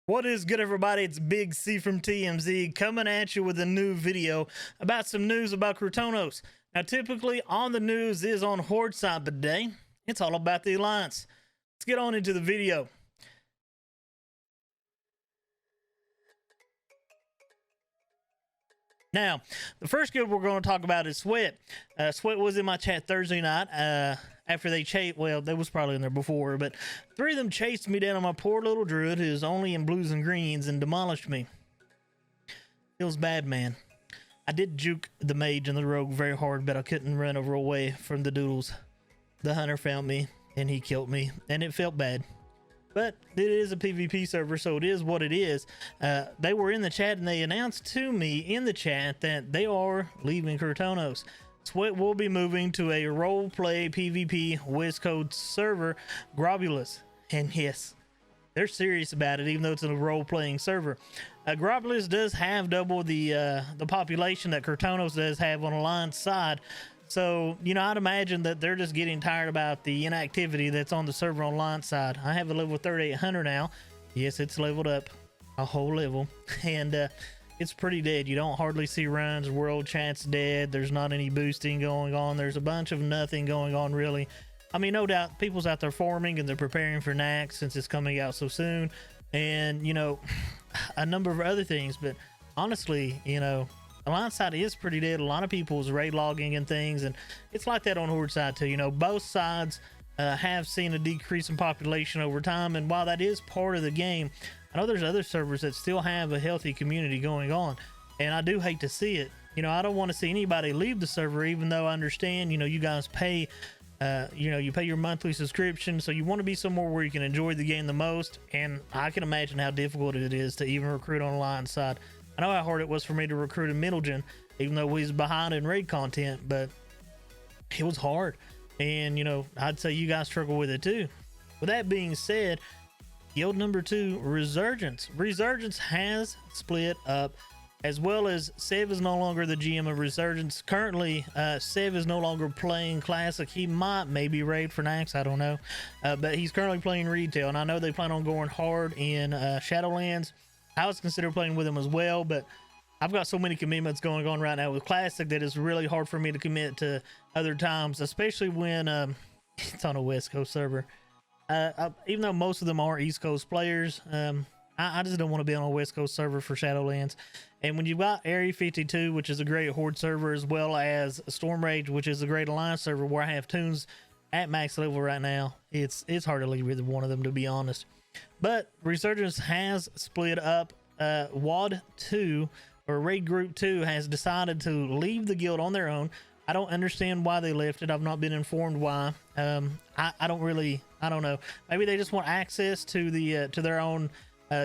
What is good, everybody? It's Big C from TMZ coming at you with a new video about some news about Crutonos. Now, typically on the news is on Horde side, but today it's all about the Alliance. Let's get on into the video. Now, the first guild we're going to talk about is Sweat. Sweat was in my chat Thursday night after they chased, well, they was probably in there before, but three of them chased me down on my poor little druid who's only in blues and greens and demolished me. Feels bad, man. I did juke the mage and the rogue very hard, but I couldn't run over away from the doodles. The hunter found me and he killed me, and it felt bad. But it is a PvP server, so it is what it is. They were in the chat and they announced to me in the chat that they are leaving Crutonos. Sweat will be moving to a role-play PvP West Coast server, Grobulus. And yes, they're serious about it, even though it's a role-playing server. Grobulus does have double the population that Crutonos does have on Alliance side. So, you know, I'd imagine that they're just getting tired about the inactivity that's on the server on Alliance side. I have a level 3800 now. Yes, it's leveled up a whole level. And it's pretty dead. You don't hardly see runs. World chat's dead. There's not any boosting going on. There's a bunch of nothing going on, really. I mean, no doubt people's out there farming and they're preparing for NAC since it's coming out so soon. And, you know, a number of other things. But honestly, you know, Alliance side is pretty dead. A lot of people's raid logging and things, and it's like that on Horde side too. You know, both sides have seen a decrease in population over time, and while that is part of the game, I know there's other servers that still have a healthy community going on, and I do hate to see it. You know, I don't want to see anybody leave the server, even though I understand, you know, you guys pay, you know, you pay your monthly subscription, so you want to be somewhere where you can enjoy the game the most, and I can imagine how difficult it is to even recruit on Alliance side. I know how hard it was for me to recruit in Middleton, even though we was behind in raid content, but it was hard. And, you know, I'd say you guys struggle with it too. With that being said, guild number 2, Resurgence. Resurgence has split up, as well as Sev is no longer the GM of Resurgence. Currently, Sev is no longer playing Classic. He might maybe raid for Nax, I don't know. But he's currently playing Retail, and I know they plan on going hard in Shadowlands. I was considering playing with him as well, but I've got so many commitments going on right now with Classic that it's really hard for me to commit to other times, especially when it's on a West Coast server. Even though most of them are East Coast players, I just don't want to be on a West Coast server for Shadowlands. And when you've got Area 52, which is a great Horde server, as well as Storm Rage, which is a great Alliance server where I have tunes at max level right now, it's hard to leave either one of them, to be honest. But Resurgence has split up. WAD 2 or Raid Group 2 has decided to leave the guild on their own. I don't understand why they left it. I've not been informed why. I don't know. Maybe they just want access to the to their own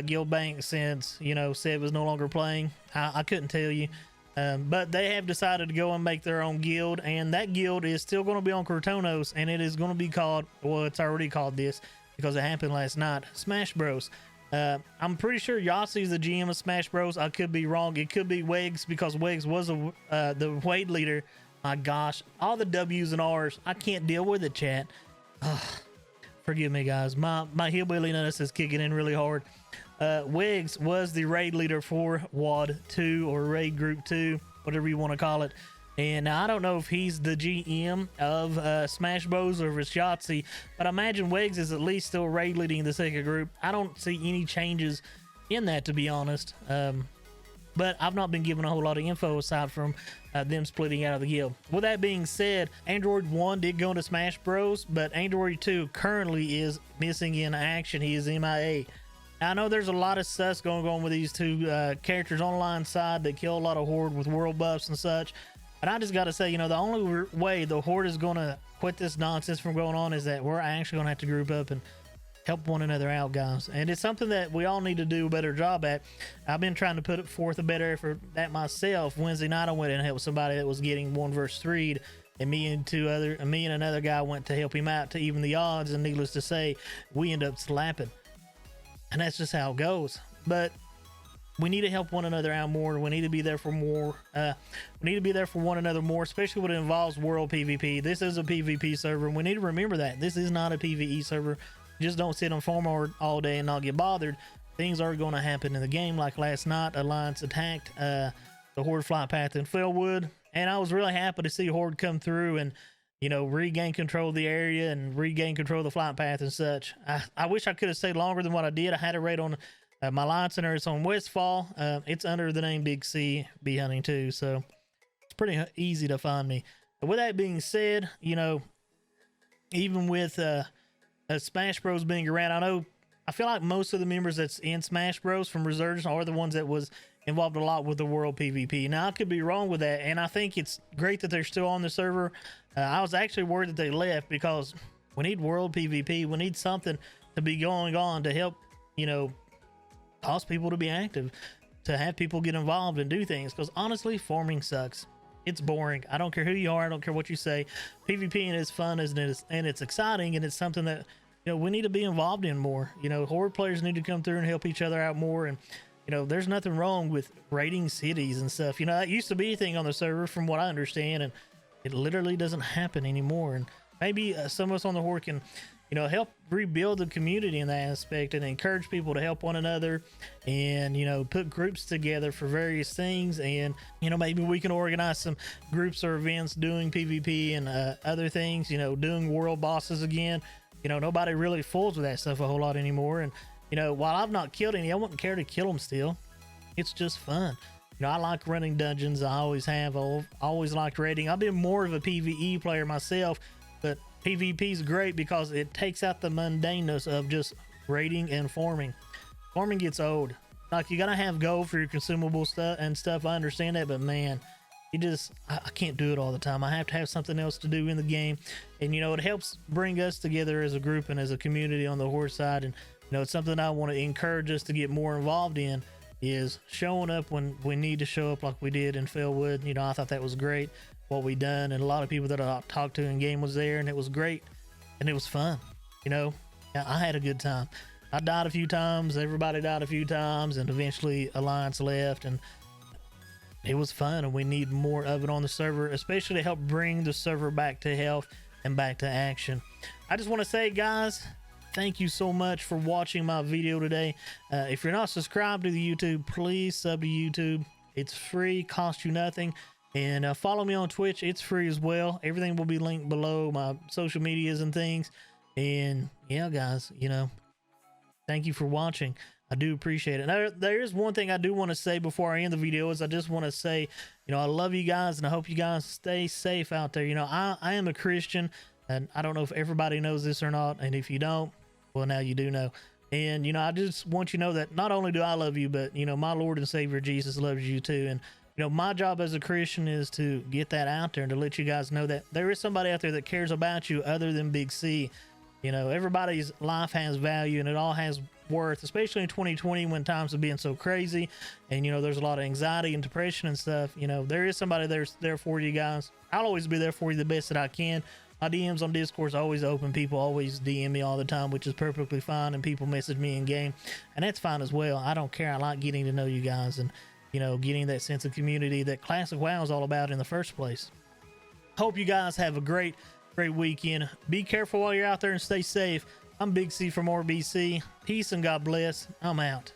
guild bank, since, you know, Seb is no longer playing. I couldn't tell you. But they have decided to go and make their own guild, and that guild is still going to be on Crutonos, and it is going to be called, well, it's already called this because it happened last night, Smash Bros. I'm pretty sure Yassi's the GM of Smash Bros. I could be wrong. It could be Wegs, because Wegs was the Wade leader. My gosh, all the W's and R's. I can't deal with it, chat. Forgive me, guys. My hillbilliness is kicking in really hard. Wegs was the raid leader for WAD 2 or Raid Group 2, whatever you want to call it. And I don't know if he's the GM of Smash Bros or if it's Yahtzee, but I imagine Wegs is at least still raid leading the second group. I don't see any changes in that, to be honest. But I've not been given a whole lot of info aside from them splitting out of the guild. With that being said, Android 1 did go into Smash Bros, but Android 2 currently is missing in action. He is MIA. Now, I know there's a lot of sus going on with these two characters online side that kill a lot of Horde with world buffs and such. But I just got to say, you know, the only way the Horde is going to quit this nonsense from going on is that we're actually going to have to group up and help one another out, guys. And it's something that we all need to do a better job at. I've been trying to put forth a better effort at myself. Wednesday night, I went and helped somebody that was getting 1 versus 3, and me and another guy went to help him out to even the odds. And needless to say, we end up slapping. And that's just how it goes. But we need to help one another out more. We need to be there for more. We need to be there for one another more, especially when it involves world PvP. This is a PvP server, and we need to remember that. This is not a PvE server. Just don't sit on farm all day and not get bothered. things are going to happen in the game. Like last night, Alliance attacked the Horde flight path in Fellwood, and I was really happy to see Horde come through and, you know, regain control of the area and regain control of the flight path and such. I wish I could have stayed longer than what I did. I had it right on my line center. It's on Westfall. It's under the name Big C Bee Hunting too, so it's pretty easy to find me. But with that being said, you know, even with Smash Bros being around, I feel like most of the members that's in Smash Bros from Resurgence are the ones that was involved a lot with the world PvP. Now, I could be wrong with that, and I think it's great that they're still on the server. I was actually worried that they left because we need world PvP. We need something to be going on to help, you know, cause people to be active, to have people get involved and do things. Because honestly, farming sucks. It's boring. I don't care who you are. I don't care what you say. PvP is fun, and it's exciting, and it's something that, you know, we need to be involved in more. You know, Horde players need to come through and help each other out more. And, you know, there's nothing wrong with raiding cities and stuff. You know, that used to be a thing on the server from what I understand, and it literally doesn't happen anymore. And maybe some of us on the Horde can, you know, help rebuild the community in that aspect and encourage people to help one another and, you know, put groups together for various things. And, you know, maybe we can organize some groups or events doing PvP and other things, you know, doing world bosses again. You know, nobody really fools with that stuff a whole lot anymore. And, you know, while I've not killed any, I wouldn't care to kill them still. It's just fun. You know, I like running dungeons. I always have. I've always liked raiding. I've been more of a PvE player myself, but PvP is great because it takes out the mundaneness of just raiding and farming. Farming gets old. Like, you gotta have gold for your consumable stuff and stuff. I understand that, but man, I can't do it all the time. I have to have something else to do in the game. And, you know, it helps bring us together as a group and as a community on the Horde side. And, you know, it's something I want to encourage us to get more involved in, is showing up when we need to show up, like we did in Fellwood. You know, I thought that was great what we done, and a lot of people that I talked to in game was there, and it was great, and it was fun. You know, I had a good time. I died a few times, everybody died a few times, and eventually Alliance left, and it was fun, and we need more of it on the server, especially to help bring the server back to health and back to action. I just want to say, guys, thank you so much for watching my video today. If you're not subscribed to the YouTube, please sub to YouTube. It's free, costs you nothing. And follow me on Twitch. It's free as well. Everything will be linked below, my social medias and things. And yeah, guys, you know, thank you for watching. I do appreciate it. Now, there is one thing I do want to say before I end the video, is I just want to say, you know, I love you guys, and I hope you guys stay safe out there. You know, I am a Christian, and I don't know if everybody knows this or not. And if you don't, well, now you do know. And, you know, I just want you to know that not only do I love you, but, you know, my Lord and Savior Jesus loves you too. And, you know, my job as a Christian is to get that out there and to let you guys know that there is somebody out there that cares about you other than Big C. You know, everybody's life has value, and it all has worth, especially in 2020 when times have been so crazy, and, you know, there's a lot of anxiety and depression and stuff. You know, there is somebody there for you guys. I'll always be there for you the best that I can. My DMs on Discord's always open. People always DM me all the time, which is perfectly fine, and people message me in game, and that's fine as well. I don't care. I like getting to know you guys, and, you know, getting that sense of community that Classic WoW is all about in the first place. Hope you guys have a great weekend. Be careful while you're out there and stay safe. I'm Big C from RBC. Peace and God bless. I'm out.